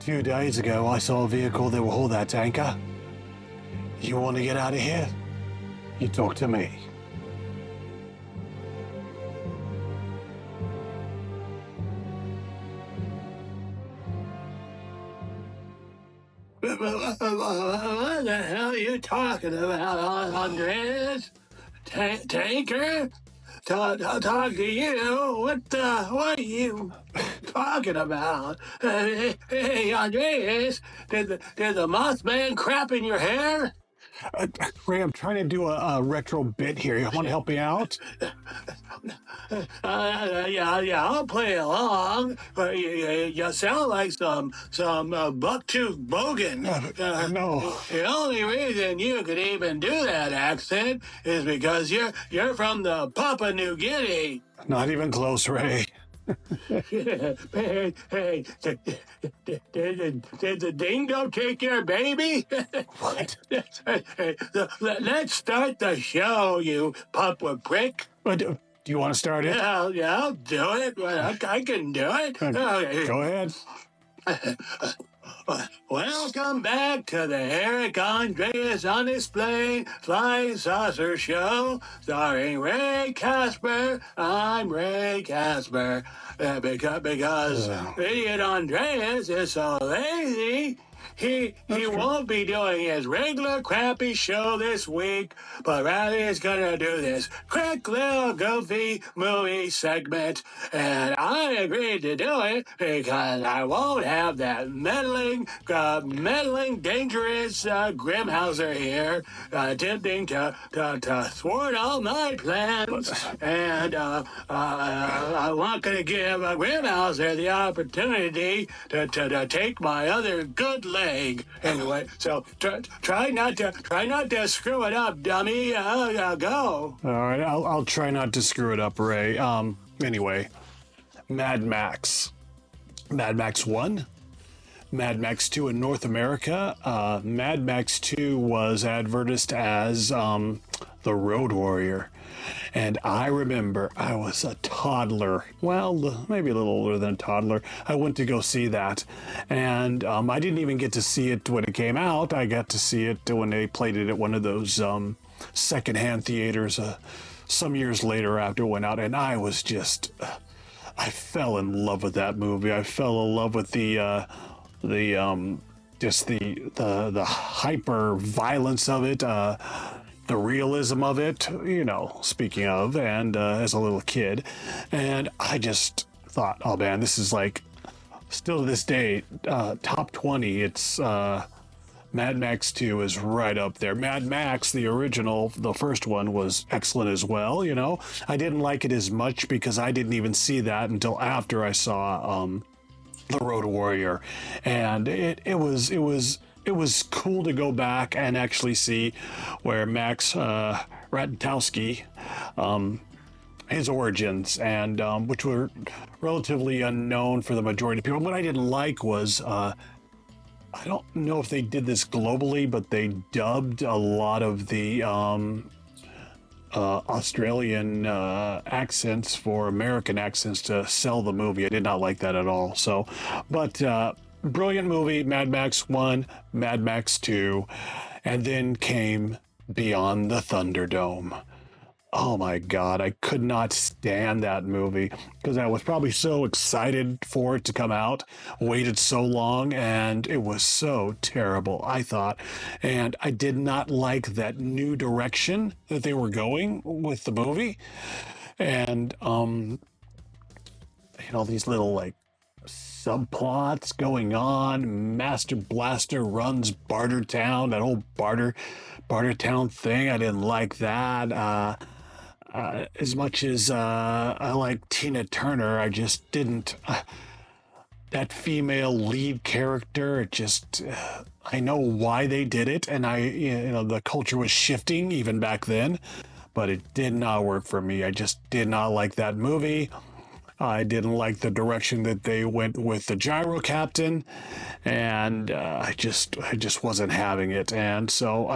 few days ago, I saw a vehicle that will hold that tanker. You want to get out of here? You talk to me. What the hell are you talking about, Andreas? Tanker? Talk to you? What are you talking about? Hey, Andreas, did the Mothman crap in your hair? Ray, I'm trying to do a retro bit here. You want to help me out? Yeah, I'll play along. But you sound like some bucktooth bogan. No. The only reason you could even do that accent is because you're from the Papua New Guinea. Not even close, Ray. Hey, did the dingo take your baby? What? Let's start the show, you Papua prick. Do you want to start it? Yeah, I'll do it. I can do it. Go ahead. Welcome back to the Erich Andreas Unexplained Flying Saucer Show, starring Ray Casper. I'm Ray Casper. Because idiot Andreas is so lazy, he won't be doing his regular crappy show this week, but rather he's gonna do this quick little goofy movie segment, and I agreed to do it because I won't have that meddling, dangerous Grimmhauser here attempting to thwart all my plans, and I'm not gonna give Grimmhauser the opportunity to take my other good leg. Anyway, so try not to screw it up, dummy. Go. All right, I'll try not to screw it up, Ray. Anyway, Mad Max 1, Mad Max 2 in North America. Mad Max 2 was advertised as the Road Warrior. And I remember I was a toddler, well, maybe a little older than a toddler. I went to go see that. And I didn't even get to see it when it came out. I got to see it when they played it at one of those secondhand theaters some years later after it went out. And I was just, I fell in love with that movie. I fell in love with the hyper violence of it, the realism of it, speaking of, and as a little kid. And I just thought, oh man, this is like, still to this day, top 20. It's Mad Max 2 is right up there. Mad Max, the original, the first one, was excellent as well. I didn't like it as much because I didn't even see that until after I saw The Road Warrior, and it was cool to go back and actually see where Max Ratajkowski, his origins, and which were relatively unknown for the majority of people. What I didn't like was, I don't know if they did this globally, but they dubbed a lot of the Australian accents for American accents to sell the movie. I did not like that at all. So, but brilliant movie, Mad Max 1, Mad Max 2, and then came Beyond the Thunderdome. Oh my God, I could not stand that movie because I was probably so excited for it to come out, waited so long, and it was so terrible, I thought. And I did not like that new direction that they were going with the movie. And, these little like subplots going on. Master Blaster runs Bartertown, that whole Bartertown thing. I didn't like that. As much as I like Tina Turner, I just didn't. That female lead character, it just. I know why they did it, and the culture was shifting even back then, but it did not work for me. I just did not like that movie. I didn't like the direction that they went with the Gyro Captain, and I just wasn't having it. And so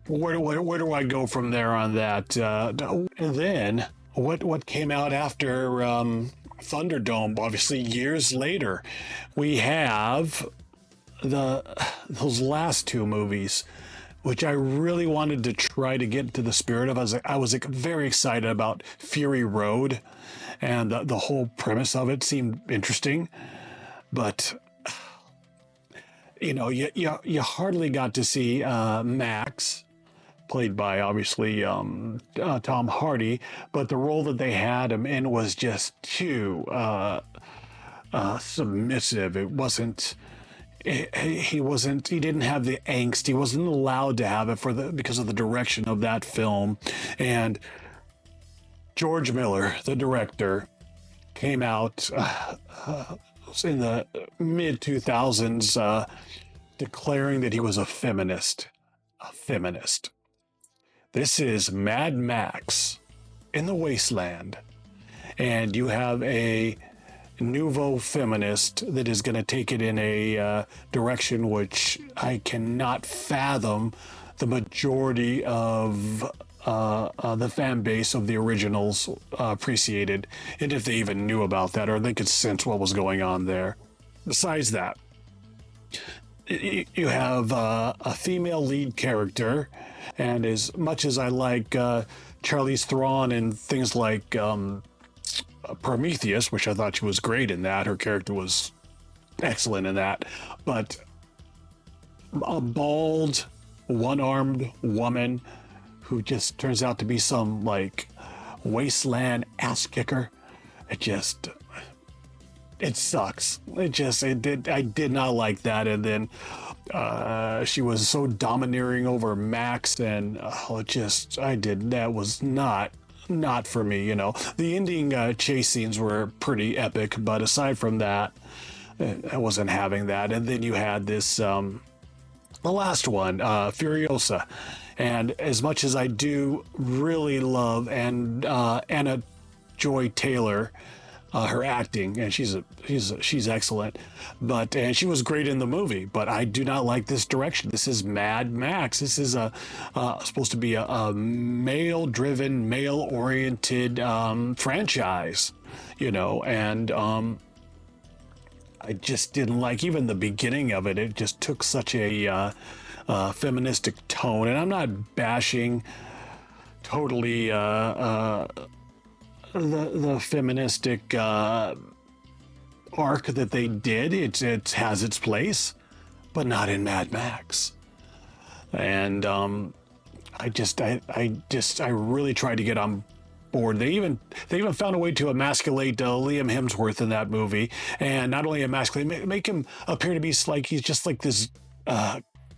where do I go from there on that? And then what came out after Thunderdome, obviously years later, we have those last two movies, which I really wanted to try to get into the spirit of. I was very excited about Fury Road, and the whole premise of it seemed interesting, but you hardly got to see Max, played by obviously Tom Hardy, but the role that they had him in was just too submissive. It wasn't. He wasn't. He didn't have the angst. He wasn't allowed to have it because of the direction of that film. And George Miller, the director, came out in the mid 2000s declaring that he was a feminist. A feminist. This is Mad Max in the Wasteland, and you have a nouveau feminist that is going to take it in a direction which I cannot fathom the majority of the fan base of the originals appreciated, and if they even knew about that or they could sense what was going on there. Besides that, you have a female lead character, and as much as I like Charlize Theron and things like Prometheus, which I thought she was great in that, her character was excellent in that, but a bald, one-armed woman who just turns out to be some like wasteland ass kicker, it sucks. I did not like that. And then she was so domineering over Max, and that was not for me. The ending chase scenes were pretty epic, but aside from that, I wasn't having that. And then you had this, the last one, Furiosa. And as much as I do really love Anna Joy Taylor, her acting, and she's excellent, and she was great in the movie, but I do not like this direction. This is Mad Max. This is supposed to be a male-driven, male-oriented franchise, and I just didn't like even the beginning of it. It just took such a feministic tone, and I'm not bashing totally the feministic arc that they did. It has its place, but not in Mad Max. And I really tried to get on board. They even found a way to emasculate Liam Hemsworth in that movie, and not only emasculate, make him appear to be like he's just like this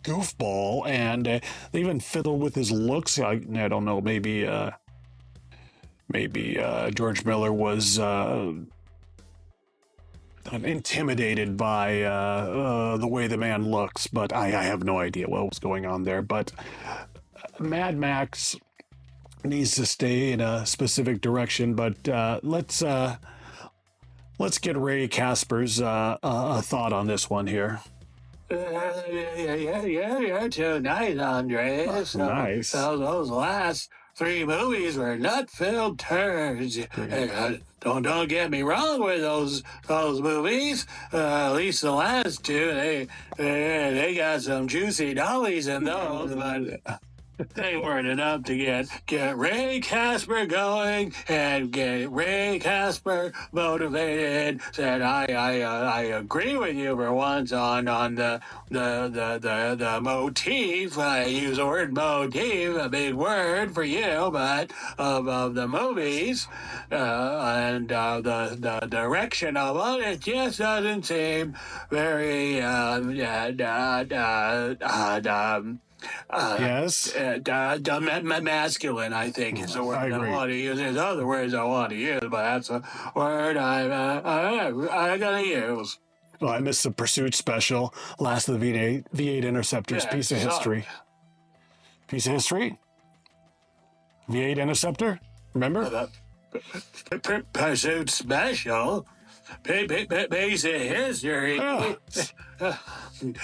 goofball, and they even fiddled with his looks. I don't know, maybe George Miller was intimidated by the way the man looks, but I have no idea what was going on there. But Mad Max needs to stay in a specific direction. But let's get Ray Casper's thought on this one here. You're too nice, Andreas. Nice. Those last three movies were nut-filled turds. Don't get me wrong with those movies. At least the last two, they got some juicy dollies in those, but they weren't enough to get Ray Casper going and get Ray Casper motivated. Said I agree with you for once on the motif. I use the word motif, a big word for you, but of the movies and the direction of it just doesn't seem very yes. Masculine, I think, is the word I want to use. There's other words I want to use, but that's a word I'm gonna use. Well, I missed the Pursuit special, Last of the V8 Interceptors, piece of history. Piece of history? V8 Interceptor? Remember? Pursuit special? basic history. Oh.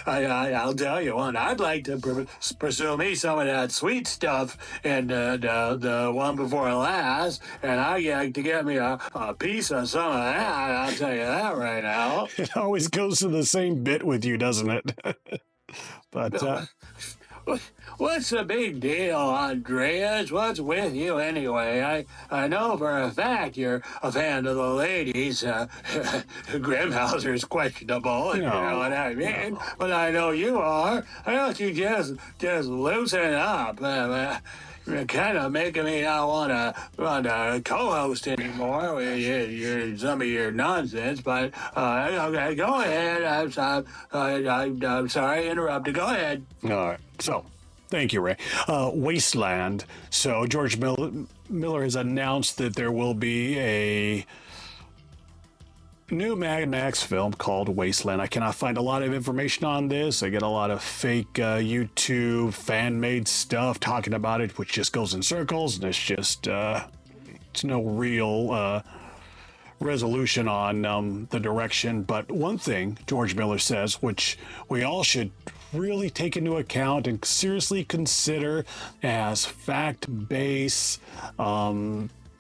I'll tell you one. I'd like to pursue me some of that sweet stuff in the one before last, and I like to get me a piece of some of that. I'll tell you that right now. It always goes to the same bit with you, doesn't it? But What's the big deal, Andreas? What's with you anyway? I know for a fact you're a fan of the ladies. Grimmhauser's questionable, you know what I mean? No. But I know you are. Why don't you just loosen up? You're kind of making me not want to co-host anymore with some of your nonsense. But okay, go ahead. I'm sorry I interrupted. Go ahead. All right. So, thank you, Ray. Wasteland. So, George Miller has announced that there will be a new Mad Max film called Wasteland. I cannot find a lot of information on this. I get a lot of fake YouTube fan-made stuff talking about it, which just goes in circles, and it's just it's no real resolution on the direction. But one thing George Miller says, which we all should really take into account and seriously consider as fact-based,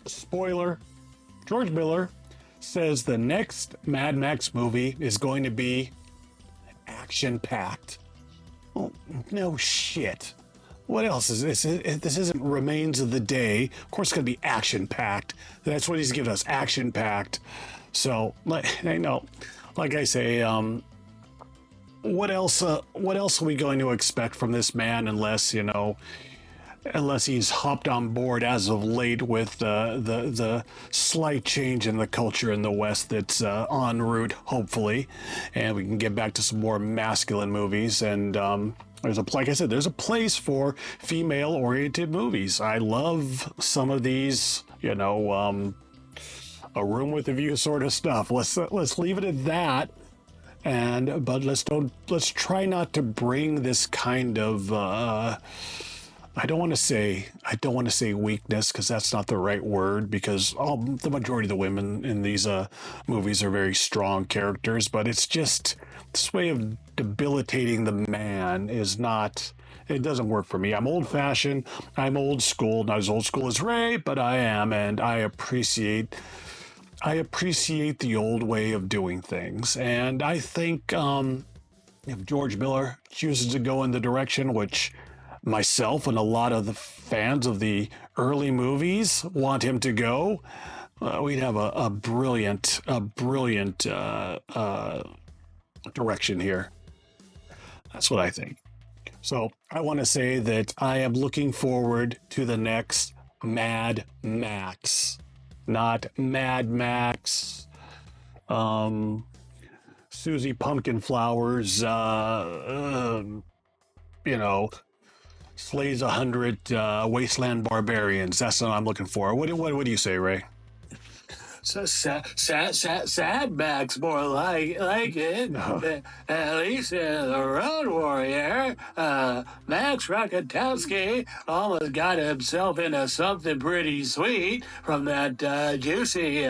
spoiler, George Miller says the next Mad Max movie is going to be action-packed. Oh, no shit. What else is this? This isn't Remains of the Day. Of course, it's going to be action-packed. That's what he's giving us, action-packed. So, I know, like I say, what else are we going to expect from this man unless he's hopped on board as of late with the slight change in the culture in the West that's en route, hopefully, and we can get back to some more masculine movies. And like I said, there's a place for female-oriented movies. I love some of these, a room with a view sort of stuff. Let's leave it at that. But let's try not to bring this kind of I don't want to say weakness, because that's not the right word, because the majority of the women in these movies are very strong characters, but it's just this way of debilitating the man is not, it doesn't work for me. I'm old-fashioned, I'm old school, not as old school as Ray, but I am, and I appreciate the old way of doing things. And I think if George Miller chooses to go in the direction which myself and a lot of the fans of the early movies want him to go, we'd have a brilliant direction here. That's what I think. So I want to say that I am looking forward to the next Mad Max, not Mad Max, Susie Pumpkin Flowers, slays 100 wasteland barbarians. That's what I'm looking for. What do you say, Ray? So sad Max, more like it. No. At least in the Road Warrior, Max Rokotowski almost got himself into something pretty sweet from that juicy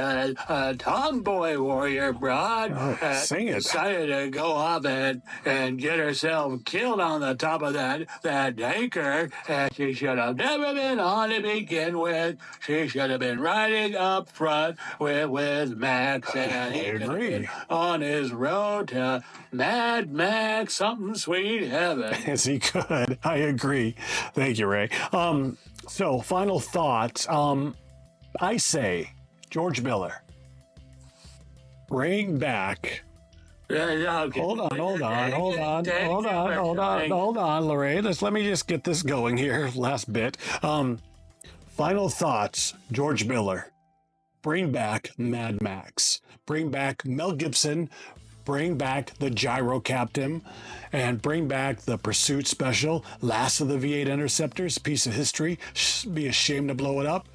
tomboy warrior broad. Sing it. Decided to go off and get herself killed on the top of that anchor, and she should have never been on to begin with. She should have been riding up front with Max, and he could have been on his road to Mad Max, something sweet heaven. Yes, he could. I agree. Thank you, Ray. So, final thoughts. I say, George Miller, bring back. Okay. Hold on, Lorraine. Let me just get this going here. Last bit. Final thoughts, George Miller. Bring back Mad Max. Bring back Mel Gibson. Bring back the Gyro Captain. And bring back the Pursuit Special. Last of the V8 Interceptors. Piece of history. Be ashamed to blow it up.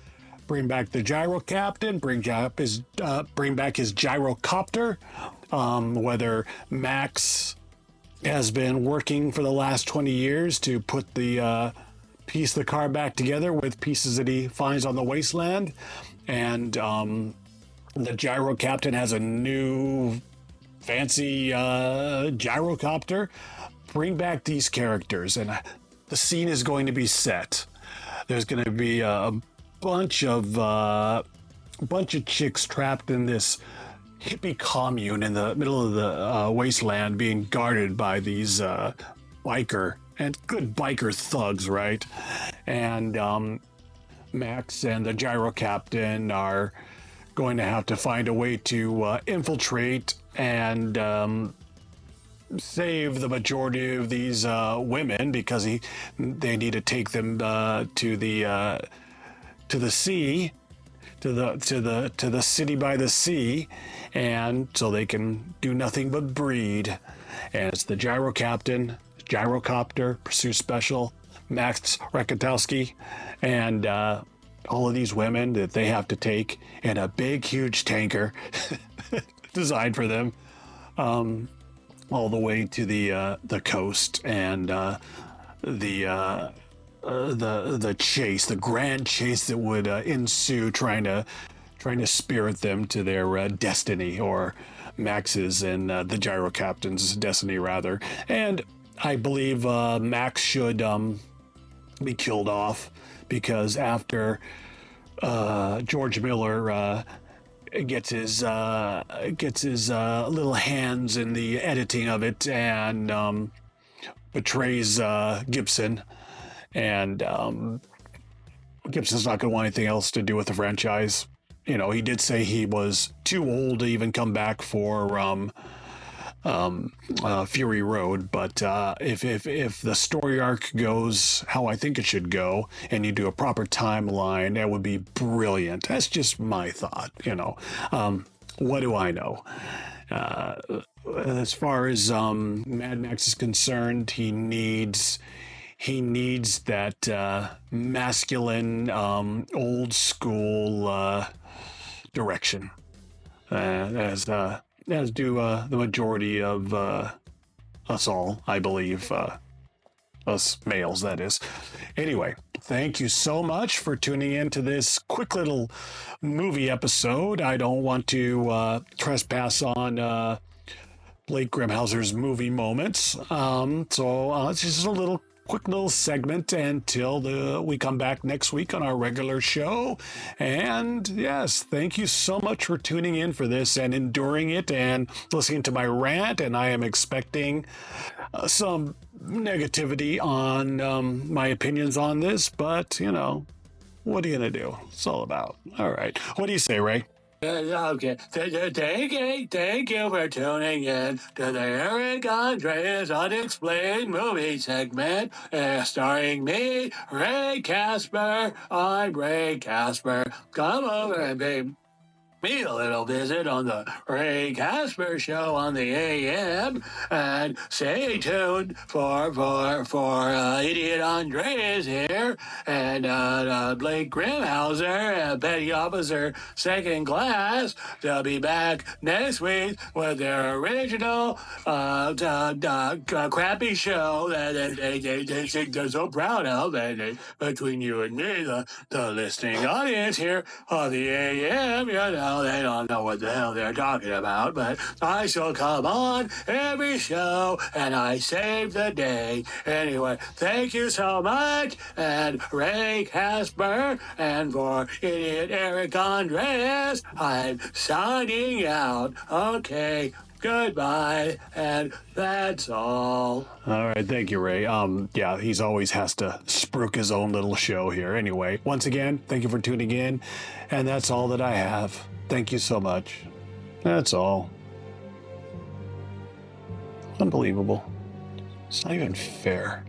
Bring back the Gyro Captain. Bring back his gyrocopter. Whether Max has been working for the last 20 years to put the piece the car back together with pieces that he finds on the wasteland. And the gyro captain has a new fancy gyrocopter. Bring back these characters, and the scene is going to be set. There's going to be a bunch of chicks trapped in this hippie commune in the middle of the wasteland, being guarded by these biker and good biker thugs, right? And Max and the gyro captain are going to have to find a way to infiltrate and save the majority of these women, because they need to take them to the sea, to the city by the sea, and so they can do nothing but breed. And it's the gyro captain, gyrocopter, pursuit special, Max Rakatowski, and all of these women that they have to take in a big, huge tanker designed for them, all the way to the coast, and the chase, the grand chase that would ensue, trying to spirit them to their destiny, or Max's and the gyro captain's destiny, rather. And I believe Max should be killed off, because after George Miller gets his little hands in the editing of it, and betrays Gibson, and Gibson's not going to want anything else to do with the franchise. You know, he did say he was too old to even come back for Fury Road, but if the story arc goes how I think it should go, and you do a proper timeline, that would be brilliant. That's just my thought, you know. What do I know? As far as Mad Max is concerned, he needs that masculine, old school direction, as do the majority of us all, I believe, us males, that is. Anyway, thank you so much for tuning in to this quick little movie episode. I don't want to trespass on Blake Grimmhauser's movie moments, so it's just a quick little segment until we come back next week on our regular show. And yes, thank you so much for tuning in for this and enduring it and listening to my rant. And I am expecting some negativity on my opinions on this, but you know, what are you gonna do? It's all about. All right, what do you say, Ray? Okay. Thank you for tuning in to the Erich Andreas Unexplained movie segment, starring me, Ray Casper. I'm Ray Casper. Come over and pay me a little visit on the Ray Casper Show on the AM, and stay tuned for Idiot Andreas here, and Blake Grimmhauser, Petty Officer Second Class. They'll be back next week with their original crappy show that they think they're so proud of, and between you and me, the listening audience here on the AM, you know, they don't know what the hell they're talking about, but I shall come on every show and I save the day. Anyway, thank you so much, and Ray Casper, and for Idiot Erich Andreas, I'm signing out. Okay, goodbye, and that's all. All right, thank you, Ray. Yeah, he's always has to spruik his own little show here. Anyway, once again, thank you for tuning in, and that's all that I have. Thank you so much. That's all. Unbelievable. It's not even fair.